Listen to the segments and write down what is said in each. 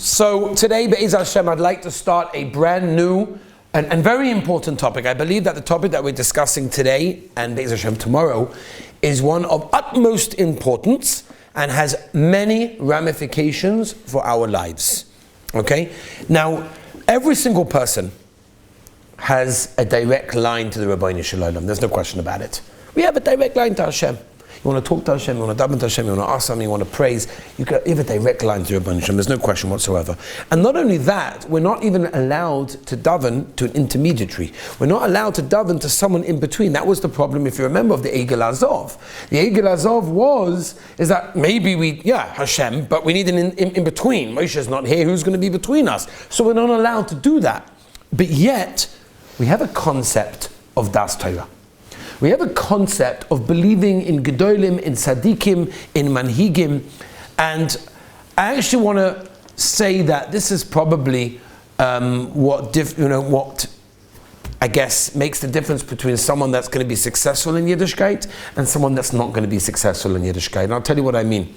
So today, Be'ez Hashem, I'd like to start a brand new and very important topic. I believe that the topic that we're discussing today and Be'ez Hashem tomorrow is one of utmost importance and has many ramifications for our lives. Okay? Now, every single person has a direct line to the Rabbeinu Shalom. There's no question about it. We have a direct line to Hashem. You want to talk to Hashem, you want to daven to Hashem, you want to ask something, you want to praise, you have a direct line to Rabbeinu Shalom. There's no question whatsoever. And not only that, we're not even allowed to daven to an intermediary. We're not allowed to daven to someone in between. That was the problem, if you remember, of the Egel Azov. The Egel Azov is that maybe Hashem, but we need an in between. Moshe's not here, who's going to be between us? So we're not allowed to do that. But yet, we have a concept of Das Torah. We have a concept of believing in Gedolim, in Tzaddikim, in Manhigim, and I actually want to say that this is probably what I guess makes the difference between someone that's going to be successful in Yiddishkeit and someone that's not going to be successful in Yiddishkeit. And I'll tell you what I mean.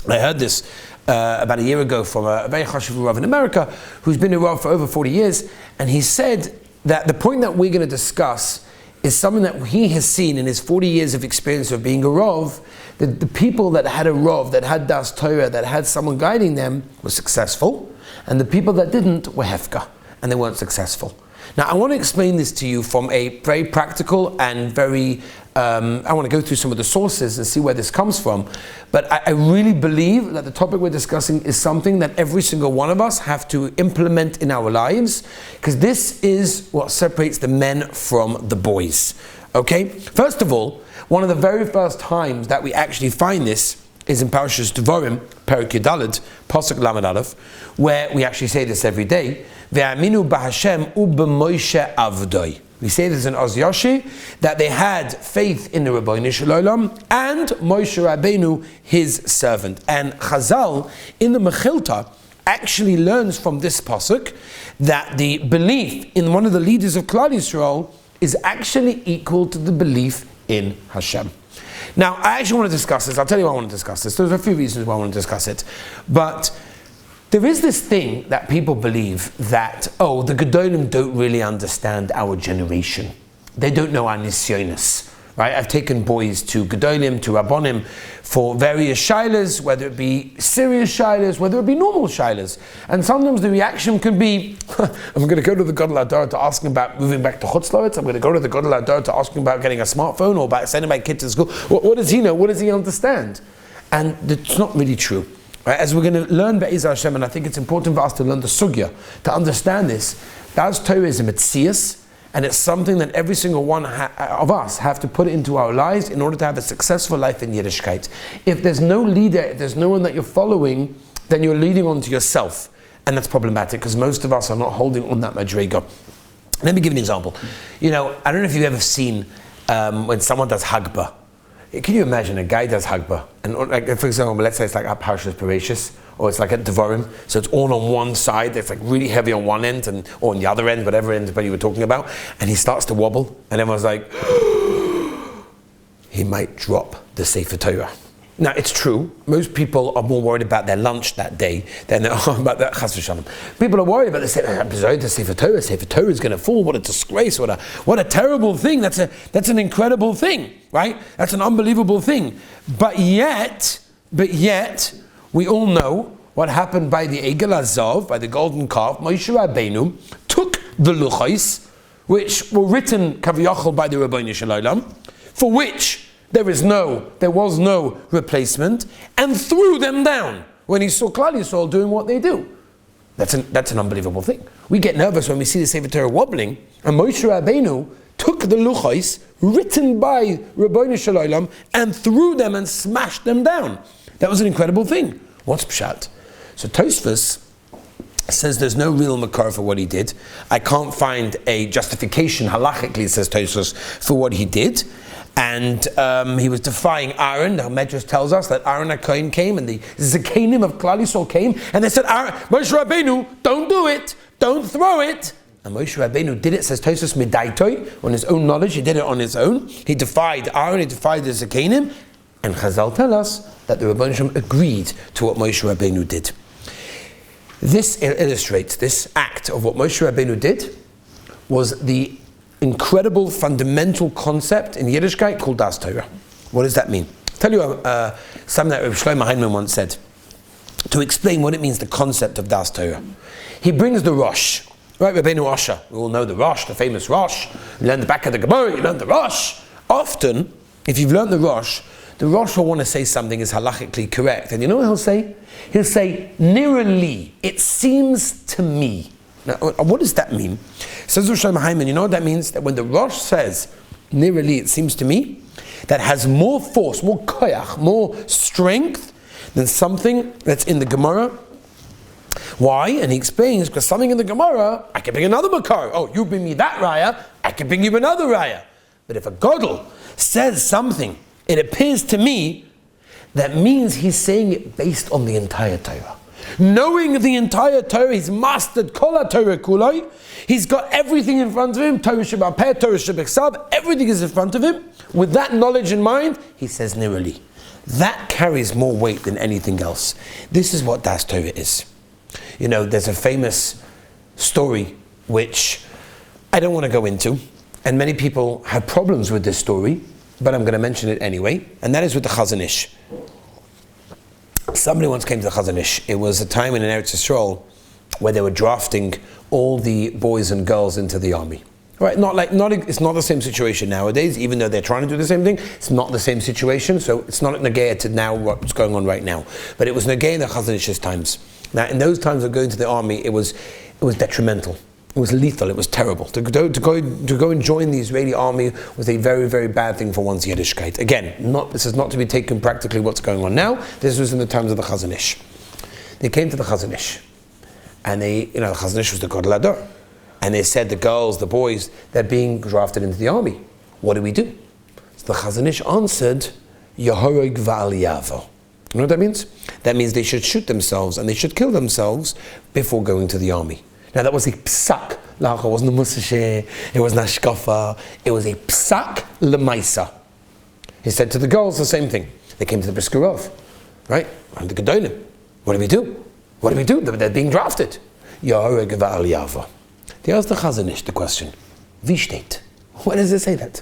I heard this about a year ago from a very chashuv Rav in America who's been a Rav for over 40 years, and he said that the point that we're going to discuss is something that he has seen in his 40 years of experience of being a Rav, that the people that had a Rav, that had Das Torah, that had someone guiding them, were successful, and the people that didn't were hefka, and they weren't successful. Now, I want to explain this to you from a very practical and very, I want to go through some of the sources and see where this comes from, but I really believe that the topic we're discussing is something that every single one of us have to implement in our lives, because this is what separates the men from the boys. Okay? First of all, one of the very first times that we actually find this is in Parashas Devarim, Perek Yudaled, Pasuk Lamed Aleph, where we actually say this every day, Ve'aminu b'Hashem u'b'Moshe avdoi. We say this in Oz Yoshi, that they had faith in the Rabbeinu Shalom and Moshe Rabbeinu, his servant. And Chazal, in the Mechilta, actually learns from this pasuk that the belief in one of the leaders of Klal Yisrael is actually equal to the belief in Hashem. Now, I actually want to discuss this. I'll tell you why I want to discuss this. There's a few reasons why I want to discuss it. But there is this thing that people believe that, the Gedolim don't really understand our generation. They don't know our nisyonis. Right? I've taken boys to Gedolim, to Rabbonim, for various shilas, whether it be serious shilas, whether it be normal shilas. And sometimes the reaction can be, I'm going to go to the Gadol Hadar to ask him about moving back to Chutz La'aretz. I'm going to go to the Gadol Hadar to ask him about getting a smartphone or about sending my kid to school. What does he know? What does he understand? And it's not really true. Right? As we're going to learn Be'ez Hashem, and I think it's important for us to learn the sugya, to understand this, Das Torah is a metzias, and it's something that every single one of us have to put into our lives in order to have a successful life in Yiddishkeit. If there's no leader, if there's no one that you're following, then you're leading on to yourself. And that's problematic because most of us are not holding on that madrega. Let me give you an example. I don't know if you've ever seen when someone does Hagbah. Can you imagine a guy does Hagbah? And for example, let's say it's like a Parshas Bereshis, or it's like a Devarim, so it's all on one side, it's like really heavy on one end, or on the other end, whatever end you were talking about, and he starts to wobble, and everyone's like, he might drop the Sefer Torah. Now, it's true, most people are more worried about their lunch that day than they are about that Chas v'Shalom. People are worried about the Sefer Torah. Sefer Torah is going to fall. What a disgrace! What a terrible thing! That's an incredible thing, right? That's an unbelievable thing. But yet, we all know what happened by the Egel Azov, by the golden calf. Moshe Rabbeinu took the luchos, which were written kaviyachol by the Rabbeinu Shalom, for which there was no replacement, and threw them down when he saw Klal Yisrael doing what they do. That's an unbelievable thing. We get nervous when we see the Sefer Torah wobbling, and Moshe Rabbeinu took the luchos written by Rabbeinu Shalom and threw them and smashed them down. That was an incredible thing. What's pshat? So Tosfos says there's no real makar for what he did. I can't find a justification halachically, says Tosfos, for what he did. And he was defying Aaron. The Medrash tells us that Aaron HaKohen came and the Zekanim of Klal Yisrael came and they said, Moshe Rabbeinu, don't do it, don't throw it. And Moshe Rabbeinu did it, says Tosfos Midaitoi, on his own knowledge, he did it on his own. He defied Aaron, he defied the Zekanim, and Chazal tell us that the Rebbeinu Shem agreed to what Moshe Rabbeinu did. This illustrates, this act of what Moshe Rabbeinu did was the incredible fundamental concept in Yiddishkeit called Das Torah. What does that mean? I'll tell you something that Rabbi Shlomo Heinemann once said to explain what it means, the concept of Das Torah. He brings the Rosh, right? Rabbeinu Asher. We all know the Rosh, the famous Rosh. You learn the back of the Gemara, you learn the Rosh. Often, if you've learned the Rosh will want to say something is halachically correct. And you know what he'll say? He'll say, nearly, it seems to me. Now, what does that mean? Says Rosh Hashanah, you know what that means? That when the Rosh says, nearly, it seems to me, that has more force, more koyach, more strength than something that's in the Gemara. Why? And he explains, because something in the Gemara, I can bring another makar. Oh, you bring me that raya, I can bring you another raya. But if a godel says something, it appears to me, that means he's saying it based on the entire Torah. Knowing the entire Torah, he's mastered kol Torah kulai. He's got everything in front of him. Torah Shabbat Peh, Torah Shabbat Ksav, everything is in front of him. With that knowledge in mind, he says nirali. That carries more weight than anything else. This is what Das Torah is. You know, there's a famous story which I don't want to go into, and many people have problems with this story, but I'm going to mention it anyway, and that is with the Chazon Ish. Somebody once came to the Chazon Ish. It was a time in Eretz Yisrael where they were drafting all the boys and girls into the army. Right? It's not the same situation nowadays, even though they're trying to do the same thing. It's not the same situation, so it's not Nageya to now what's going on right now. But it was Nageya in the Chazon Ish's times. Now, in those times of going to the army, it was detrimental. It was lethal. It was terrible. To go and join the Israeli army was a very, very bad thing for one's Yiddishkeit. Again, this is not to be taken practically what's going on now. This was in the times of the Chazon Ish. They came to the Chazon Ish, and the Chazon Ish was the Gadol Hador, and they said the girls, the boys, they're being drafted into the army. What do we do? So the Chazon Ish answered, Yehorig va'al yavo. You know what that means? That means they should shoot themselves and they should kill themselves before going to the army. Now that was a psak. It wasn't a musashe, it wasn't a shkafa, it was a psak lemaisa. He said to the girls the same thing. They came to the Briskerov, right? And the Gedolim. What do we do? What do we do? They're being drafted. Yahareg va'al yava. They asked the Chazon Ish the question, Wie steht? Where does it say that?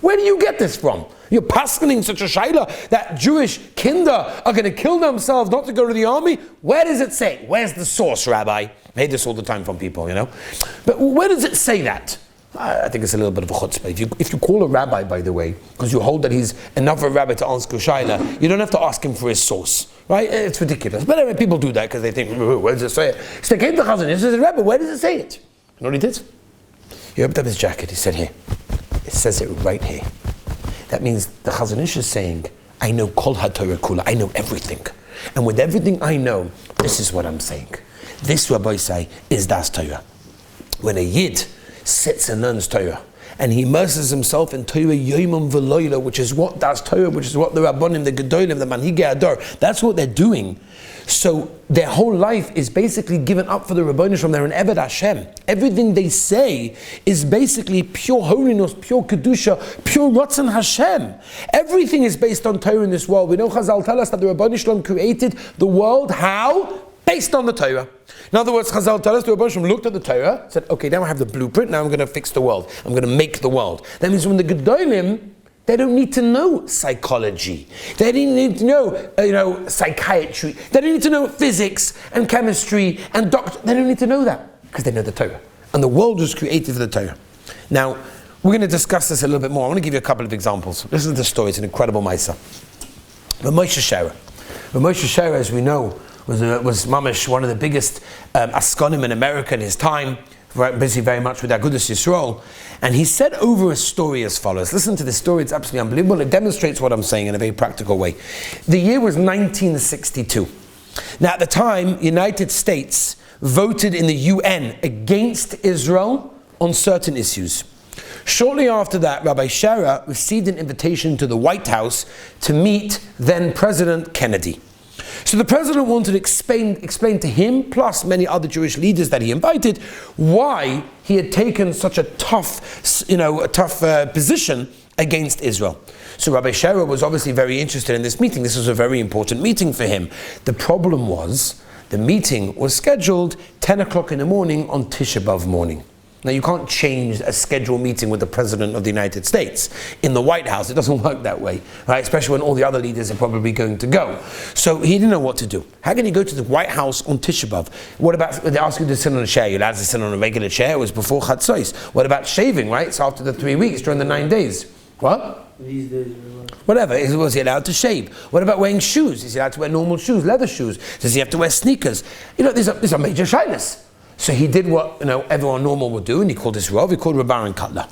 Where do you get this from? You're paskening such a shayla that Jewish kinder are going to kill themselves not to go to the army? Where does it say? Where's the source, Rabbi? I hear this all the time from people, But where does it say that? I think it's a little bit of a chutzpah. If you call a rabbi, by the way, because you hold that he's enough of a rabbi to answer a shayla, you don't have to ask him for his source, right? It's ridiculous. But anyway, people do that because they think, where does it say it? So they came to Chazon Ish and said, Rabbi, where does it say it? You know what he did? He opened up his jacket, he said, here. It says it right here. That means the Chazon Ish is saying, I know kol ha-Torah kula, I know everything. And with everything I know, this is what I'm saying. This, Rabbi say, is Das Torah. When a Yid sits and learns Torah, and he immerses himself in Torah Yomim V'Loila, which is what Das Torah, which is what the Rabbanim, the Gedolim, the Manhigei Hador, that's what they're doing. So their whole life is basically given up for the Rabbanim from there in Eved Hashem. Everything they say is basically pure holiness, pure Kedusha, pure Ratzon Hashem. Everything is based on Torah in this world. We know Chazal tell us that the Rabbanim Shalom created the world, how? Based on the Torah. In other words, Chazal tell us the Rabbanim Shalom looked at the Torah, said, okay, now I have the blueprint, now I'm going to fix the world. I'm going to make the world. That means when the Gedolim, they don't need to know psychology. They don't need to know, psychiatry. They don't need to know physics and chemistry and doctor. They don't need to know that because they know the Torah. And the world was created for the Torah. Now, we're going to discuss this a little bit more. I want to give you a couple of examples. Listen to the story. It's an incredible Maisa. Moshe Shera. Moshe Shera, as we know, was mamish, one of the biggest askonim in America in his time. Busy very much with Agudas Yisrael, and he said over a story as follows. Listen to this story, it's absolutely unbelievable. It demonstrates what I'm saying in a very practical way. The year was 1962. Now at the time, United States voted in the UN against Israel on certain issues. Shortly after that, Rabbi Shera received an invitation to the White House to meet then President Kennedy. So the president wanted to explain to him, plus many other Jewish leaders that he invited, why he had taken such a tough position against Israel. So Rabbi Shera was obviously very interested in this meeting. This was a very important meeting for him. The problem was The meeting was scheduled 10 o'clock in the morning on Tisha B'Av morning. Now, you can't change a scheduled meeting with the President of the United States in the White House. It doesn't work that way, right? Especially when all the other leaders are probably going to go. So he didn't know what to do. How can you go to the White House on Tisha B'Av? What about, they ask you to sit on a chair? You're allowed to sit on a regular chair. It was before Chatzos. What about shaving, right? It's after the 3 weeks, during the 9 days. What? These days, whatever. Was he allowed to shave? What about wearing shoes? Is he allowed to wear normal shoes, leather shoes? Does he have to wear sneakers? These are major shyness. So he did what everyone normal would do, and he called his Rav. He called Reb Aaron Cutler.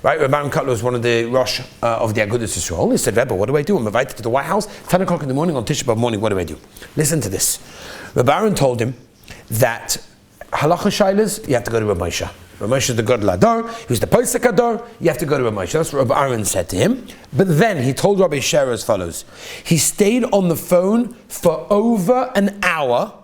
Right? Reb Aaron Cutler was one of the Rosh of the Agudas Yisrael. He said, Rebbe, what do I do? I'm invited to the White House, 10 o'clock in the morning on Tisha B'Av morning. What do I do? Listen to this. Reb Aaron told him that halacha shaylas, you have to go to Reb Moshe. Reb Moshe is the Gadol Adar. He was the Posek Adar. You have to go to Reb Moshe. That's what Reb Aaron said to him. But then he told Rabbi Sher as follows. He stayed on the phone for over an hour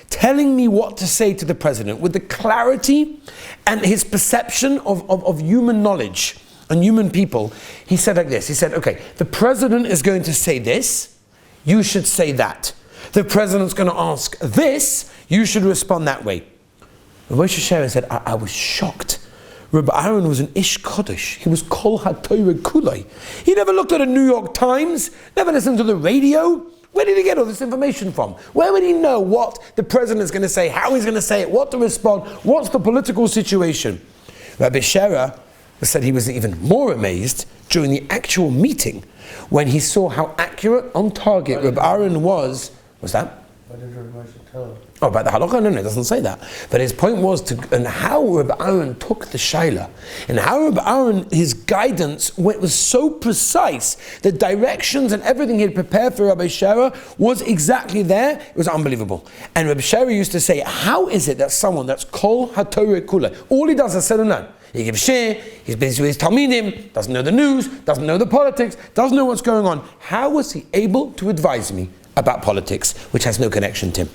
telling me what to say to the president with the clarity and his perception of human knowledge and human people. He said like this. He said, okay, the president is going to say this. You should say that. The president's going to ask this. You should respond that way. Rabbi Moshe said, I was shocked. Rabbi Aaron was an Ish Kodesh. He was Kol HaTorah Kulai. He never looked at a New York Times, never listened to the radio. Where did he get all this information from? Where would he know what the president is going to say, how he's going to say it, what to respond, what's the political situation? Rabbi Shera said he was even more amazed during the actual meeting when he saw how accurate, on target Rabbi Aaron was. What's that? Why did Rabbi Moshe tell him? Oh, about the halakha? No, it doesn't say that. But his point was and how Rabbi Aaron took the shaila, and how Rabbi Aaron, his guidance was so precise. The directions and everything he had prepared for Rabbi Shera was exactly there. It was unbelievable. And Rabbi Shera used to say, how is it that someone that's Kol HaTorah Kula, all he does is say no. He gives share, he's busy with his Talmidim, doesn't know the news, doesn't know the politics, doesn't know what's going on. How was he able to advise me about politics, which has no connection to him?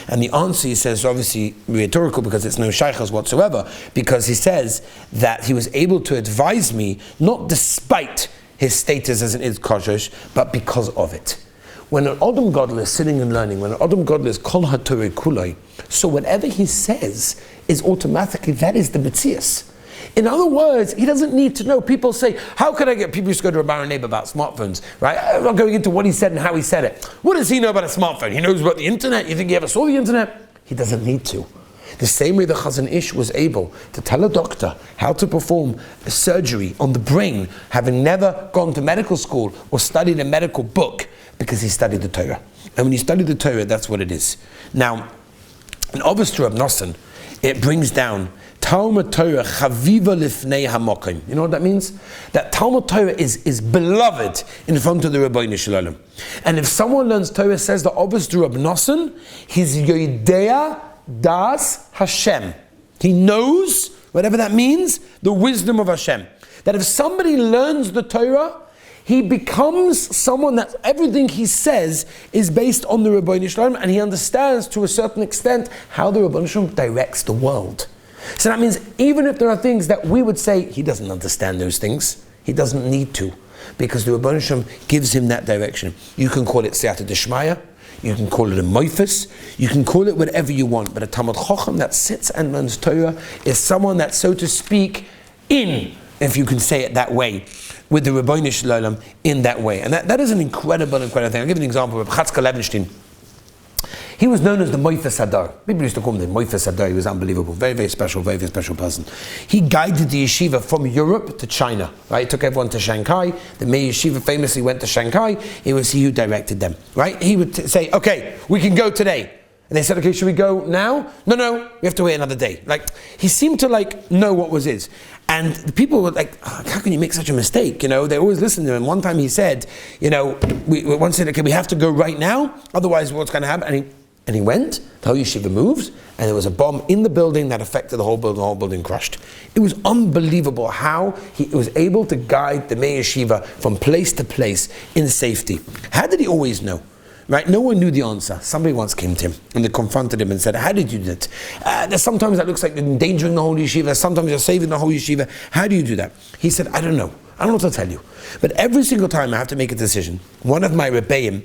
And the answer, he says, obviously rhetorical because it's no shaykhs whatsoever, because he says that he was able to advise me not despite his status as an Id Koshesh, but because of it. When an Adam Gadol is sitting and learning, when an Adam Gadol is Kol HaTorah Kulai, so whatever he says is automatically, that is the Metzias. In other words, he doesn't need to know. People say, how could I get, people used to go to Rabbi Neighbor about smartphones, right? I'm not going into what he said and how he said it. What does he know about a smartphone? He knows about the internet. You think he ever saw the internet? He doesn't need to. The same way the Chazon Ish was able to tell a doctor how to perform a surgery on the brain, having never gone to medical school or studied a medical book, because he studied the Torah. And when you study the Torah, that's what it is. Now, in Obis Rab Nosson, it brings down Talmud Torah chaviva lifnei hamokim. You know what that means? That Talmud Torah is beloved in front of the Rebbeinu Shalom. And if someone learns Torah, says the Obis Rab Nosson, he's Yoidea Das Hashem. He knows, whatever that means, the wisdom of Hashem. That if somebody learns the Torah, he becomes someone that everything he says is based on the Rebbeinu Shalom, and he understands to a certain extent how the Rebbeinu Shalom directs the world. So that means even if there are things that we would say, he doesn't understand those things, he doesn't need to, because the Rebbeinu Shalom gives him that direction. You can call it Siyata Deshmaya, you can call it a Moifus, you can call it whatever you want, but a Talmud Chacham that sits and learns Torah is someone that, so to speak, if you can say it that way, with the Rebbeinu Shalom in that way. And that is an incredible thing. I'll give you an example of Chatzka Levenstein. He was known as the Moifes Hadar. People used to call him the Moifes Hadar. He was unbelievable. Very, very special person. He guided the yeshiva from Europe to China. Right? He took everyone to Shanghai. The Meir Yeshiva famously went to Shanghai. It was he who directed them. Right? He would say, okay, we can go today. And they said, okay, should we go now? No, we have to wait another day. He seemed to know what was his. And the people were like, how can you make such a mistake? They always listened to him. One time he said, one said, okay, we have to go right now, otherwise what's going to happen? And he went, the whole yeshiva moved, and there was a bomb in the building that affected the whole building crushed. It was unbelievable how he was able to guide the Meir Yeshiva from place to place in safety. How did he always know? Right? No one knew the answer. Somebody once came to him and they confronted him and said, how did you do that? Sometimes that looks like you're endangering the whole yeshiva. Sometimes you're saving the whole yeshiva. How do you do that? He said, I don't know. I don't know what to tell you. But every single time I have to make a decision, one of my rebbeim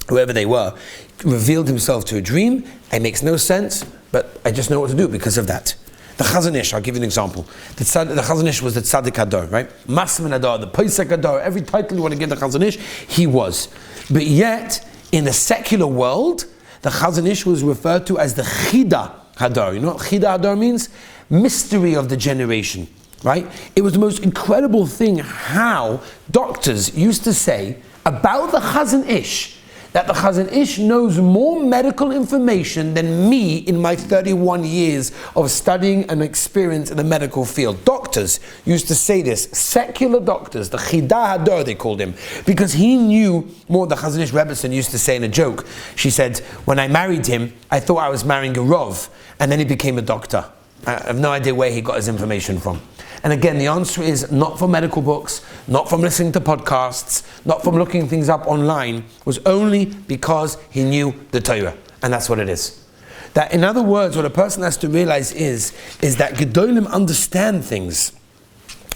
whoever they were, revealed himself to a dream. It makes no sense, but I just know what to do because of that. The Chazon Ish, I'll give you an example. The Chazon Ish was the Tzaddik Hador, right? Masman Hador, the Pesach Hador, every title you want to give the Chazon Ish, he was. But yet, in the secular world, the Chazon Ish was referred to as the Chida Hador. You know what Chida Hador means? Mystery of the generation, right? It was the most incredible thing how doctors used to say about the Chazon Ish, that the Chazon Ish knows more medical information than me in my 31 years of studying and experience in the medical field. Doctors used to say this, secular doctors, the Chida Hador they called him, because he knew more. The Chazon Ish Rebbetzin used to say in a joke, she said, when I married him, I thought I was marrying a Rov, and then he became a doctor. I have no idea where he got his information from. And again, the answer is not from medical books, not from listening to podcasts, not from looking things up online. It was only because he knew the Torah. And that's what it is. That, in other words, what a person has to realize is that Gedolim understand things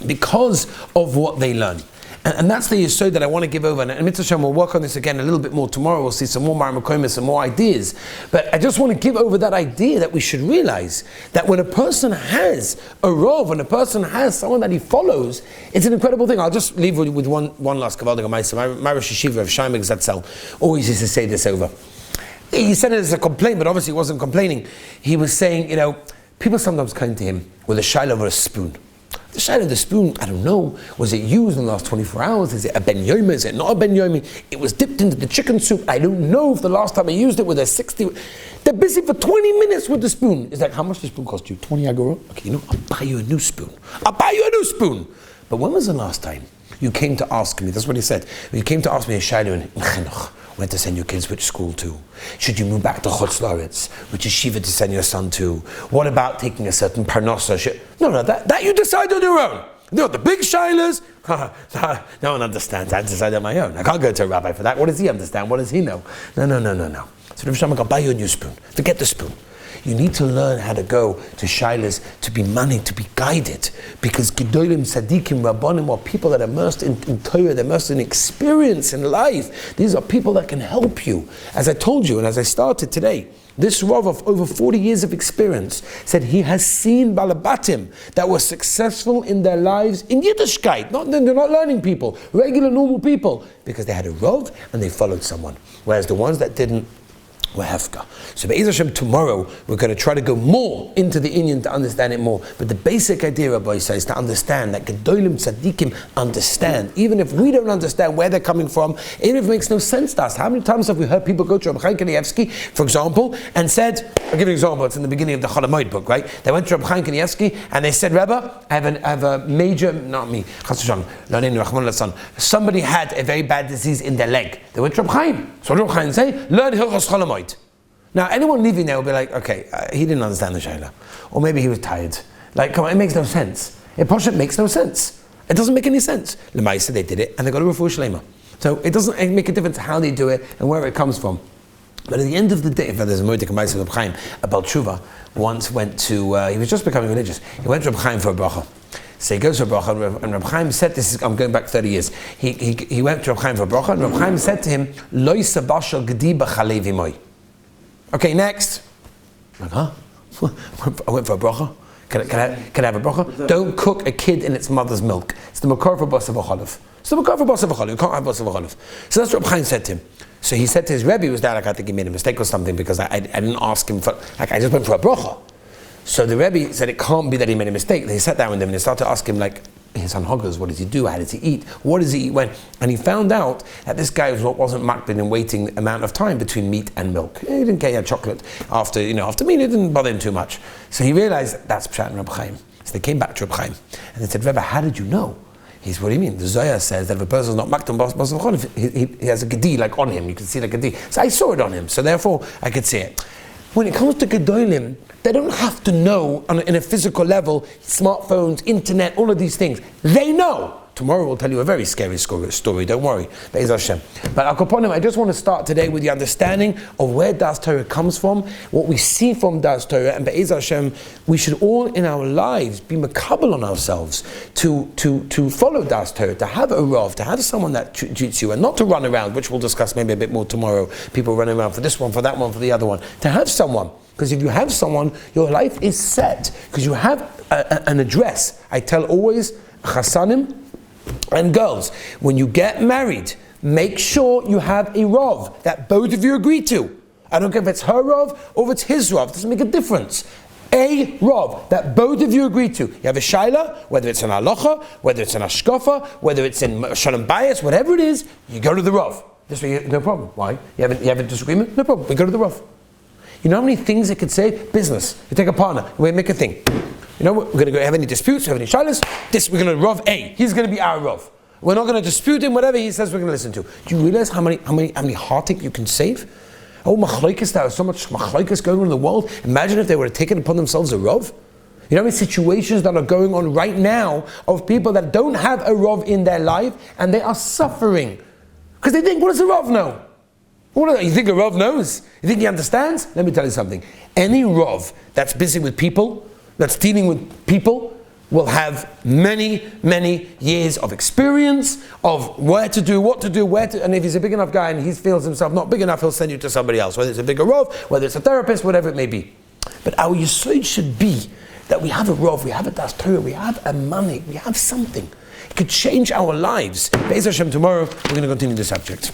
because of what they learn. And that's the yesod that I want to give over. And Mitzvah Shem will work on this again a little bit more tomorrow. We'll see some more Marmakomis, some more ideas. But I just want to give over that idea that we should realize that when a person has a rov, when a person has someone that he follows, it's an incredible thing. I'll just leave with one last Kavaldig Amaisa. My Rosh Yeshiva of Shaimek Zatzel always used to say this over. He said it as a complaint, but obviously he wasn't complaining. He was saying, people sometimes come to him with a shaila over a spoon. The shaila of the spoon, I don't know, was it used in the last 24 hours? Is it a ben yomi? Is it not a ben yomi? It was dipped into the chicken soup. I don't know if the last time I used it was a 60. They're busy for 20 minutes with the spoon. It's like, how much does the spoon cost you? 20 agorot? Okay, I'll buy you a new spoon. I'll buy you a new spoon. But when was the last time you came to ask me? That's what he said. You came to ask me a shaila in Chinuch. Where to send your kids, which school to? Should you move back to Chutz La'aretz? Which yeshiva to send your son to? What about taking a certain parnasa? No, that you decide on your own. No, the big shilas, no one understands. I decide on my own. I can't go to a rabbi for that. What does he understand? What does he know? No. So Rav Shama, I'll buy you a new spoon. Forget the spoon. You need to learn how to go to shilas, to be money, to be guided. Because Gedolim, Tzadikim, Rabbanim are people that are immersed in Torah, they're immersed in experience in life. These are people that can help you. As I told you, and as I started today, this Rav of over 40 years of experience said he has seen Balabatim that were successful in their lives in Yiddishkeit. They're not learning people, regular, normal people, because they had a Rav and they followed someone. Whereas the ones that didn't, were hefka. So Be'ez Hashem, tomorrow we're going to try to go more into the Inyan to understand it more. But the basic idea, Rabbi Yisrael, is to understand that Gedolim Tzadikim understand. Even if we don't understand where they're coming from, even if it makes no sense to us. How many times have we heard people go to Rabbi Chaim Kanievsky, for example, and said, I'll give you an example, it's in the beginning of the Cholamoid book, right? They went to Rabbi Chaim Kanievsky and they said, Rebbe, I have a major, not me, somebody had a very bad disease in their leg. They went to Rabbi Chaim. So what did Rabbi Chaim say? Learn Hilchos Cholamoid. Now, anyone leaving there will be like, okay, he didn't understand the Shaila. Or maybe he was tired. Like, come on, it makes no sense. It makes no sense. It doesn't make any sense. L'maisa, they did it, and they got a refuah shlema. So it doesn't make a difference how they do it and where it comes from. But at the end of the day, if there's a Moedik Amaisa of Chaim, about Tshuva, once went to, he was just becoming religious. He went to Reb Chaim for a bracha. So he goes to Reb Chaim, and Reb Chaim said, I'm going back 30 years. He went to Reb Chaim for a bracha, and Reb Chaim said to him, Lo yisabashal gedi b'chalevi moi. Okay, next. Like, huh? I went for a bracha. Can I have a bracha? Don't cook a kid in its mother's milk. It's the makar for basa v'chalav. It's the makar for basa v'chalav. You can't have basa v'chalav. So that's what Reb Chaim said to him. So he said to his Rebbe, was there, like, I think he made a mistake or something because I didn't ask him for, like, I just went for a bracha. So the Rebbe said it can't be that he made a mistake. They sat down with him and they started to ask him, like, his son Hoggers, what does he do? How does he eat? What does he eat when? And he found out that this guy wasn't makbid in waiting amount of time between meat and milk. He didn't care, he had chocolate after meat, it didn't bother him too much. So he realized that's Pshat and Reb Chaim. So they came back to Reb Chaim and they said, Rebbe, how did you know? He said, what do you mean? The Zohar says that if a person is not makbid on basa v'chalav, he has a gedi like on him. You can see the gedi. So I saw it on him. So therefore I could see it. When it comes to Gedolim, they don't have to know in a physical level, smartphones, internet, all of these things. They know. tomorrow we'll tell you a very scary story, don't worry. Be'ez Hashem. But Akoponim, I just want to start today with the understanding of where Das Torah comes from, what we see from Das Torah, and Be'ez Hashem, we should all in our lives be makabel on ourselves to follow Das Torah, to have a Rav, to have someone that treats you, and not to run around, which we'll discuss maybe a bit more tomorrow, people running around for this one, for that one, for the other one. To have someone, because if you have someone, your life is set, because you have an address. I tell always, chasanim and girls, when you get married, make sure you have a Rav that both of you agree to. I don't care if it's her Rav or if it's his Rav, it doesn't make a difference. A Rav that both of you agree to. You have a shaila, whether it's an halacha, whether it's an ashkafa, whether it's in shalom bayis, whatever it is, you go to the Rav. This way, no problem. Why? You have a disagreement? No problem. We go to the Rav. You know how many things it could say? Business. You take a partner, we make a thing. You know, we're going to go have any disputes, have any shilas. We're going to Rav A. He's going to be our Rav. We're not going to dispute him, whatever he says we're going to listen to. Do you realize how many heartache you can save? Oh, machlokes, there is so much machlokes going on in the world. Imagine if they were taken upon themselves a Rav. You know how many situations that are going on right now of people that don't have a Rav in their life and they are suffering. Because they think, what does a Rav know? You think a Rav knows? You think he understands? Let me tell you something. Any Rav that's busy with people, that's dealing with people, will have many, many years of experience of where to do, what to do, and if he's a big enough guy and he feels himself not big enough, he'll send you to somebody else, whether it's a bigger Rav, whether it's a therapist, whatever it may be. But our yesod should be that we have a Rav, we have a Das Torah, we have a money, we have something. It could change our lives. Be'ez Hashem, tomorrow we're going to continue the subject.